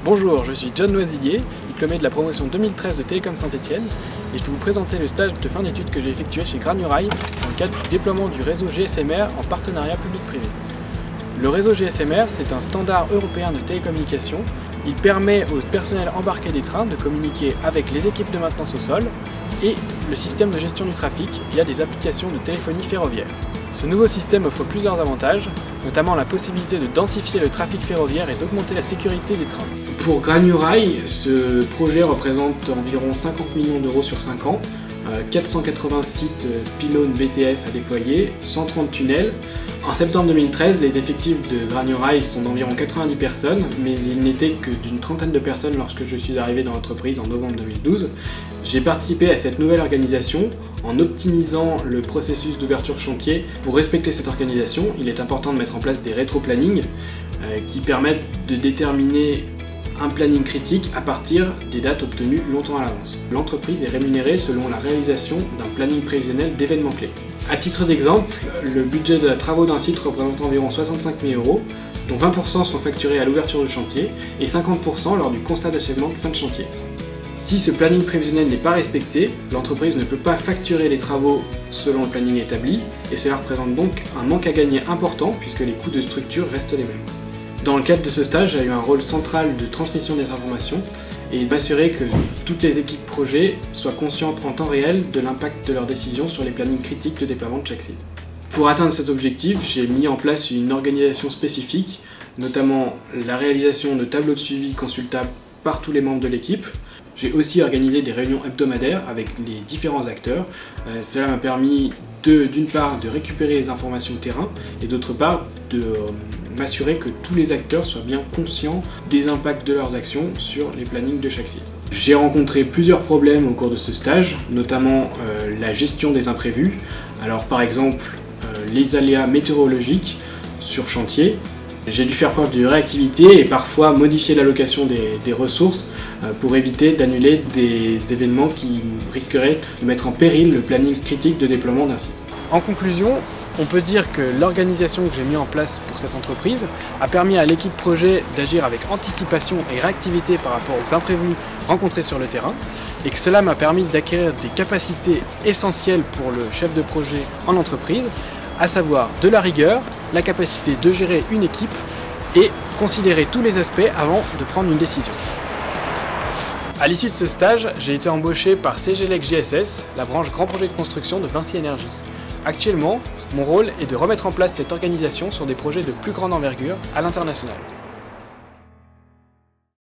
Bonjour, je suis John Noisilier, diplômé de la promotion 2013 de Télécom Saint-Etienne et je vais vous présenter le stage de fin d'études que j'ai effectué chez Granurail dans le cadre du déploiement du réseau GSMR en partenariat public-privé. Le réseau GSMR, c'est un standard européen de télécommunication. Il permet au personnel embarqué des trains de communiquer avec les équipes de maintenance au sol et le système de gestion du trafic via des applications de téléphonie ferroviaire. Ce nouveau système offre plusieurs avantages, notamment la possibilité de densifier le trafic ferroviaire et d'augmenter la sécurité des trains. Pour Granurail, ce projet représente environ 50 millions d'euros sur 5 ans, 480 sites pylônes BTS à déployer, 130 tunnels. En septembre 2013, les effectifs de Granurail sont d'environ 90 personnes, mais il n'était que d'une trentaine de personnes lorsque je suis arrivé dans l'entreprise en novembre 2012. J'ai participé à cette nouvelle organisation en optimisant le processus d'ouverture chantier. Pour respecter cette organisation, il est important de mettre en place des rétro-plannings qui permettent de déterminer un planning critique à partir des dates obtenues longtemps à l'avance. L'entreprise est rémunérée selon la réalisation d'un planning prévisionnel d'événements clés. À titre d'exemple, le budget de travaux d'un site représente environ 65 000 €, dont 20% sont facturés à l'ouverture du chantier et 50% lors du constat d'achèvement de fin de chantier. Si ce planning prévisionnel n'est pas respecté, l'entreprise ne peut pas facturer les travaux selon le planning établi et cela représente donc un manque à gagner important puisque les coûts de structure restent les mêmes. Dans le cadre de ce stage, j'ai eu un rôle central de transmission des informations et m'assurer que toutes les équipes projet soient conscientes en temps réel de l'impact de leurs décisions sur les plannings critiques de déploiement de chaque site. Pour atteindre cet objectif, j'ai mis en place une organisation spécifique, notamment la réalisation de tableaux de suivi consultables par tous les membres de l'équipe. J'ai aussi organisé des réunions hebdomadaires avec les différents acteurs. Cela m'a permis d'une part de récupérer les informations terrain et d'autre part de m'assurer que tous les acteurs soient bien conscients des impacts de leurs actions sur les plannings de chaque site. J'ai rencontré plusieurs problèmes au cours de ce stage, notamment la gestion des imprévus. Alors par exemple les aléas météorologiques sur chantier. J'ai dû faire preuve de réactivité et parfois modifier l'allocation des ressources pour éviter d'annuler des événements qui risqueraient de mettre en péril le planning critique de déploiement d'un site. En conclusion, on peut dire que l'organisation que j'ai mis en place pour cette entreprise a permis à l'équipe projet d'agir avec anticipation et réactivité par rapport aux imprévus rencontrés sur le terrain et que cela m'a permis d'acquérir des capacités essentielles pour le chef de projet en entreprise, à savoir de la rigueur, la capacité de gérer une équipe et considérer tous les aspects avant de prendre une décision. À l'issue de ce stage, j'ai été embauché par CGLEC GSS, la branche Grand Projet de Construction de Vinci Énergie. Actuellement, mon rôle est de remettre en place cette organisation sur des projets de plus grande envergure à l'international.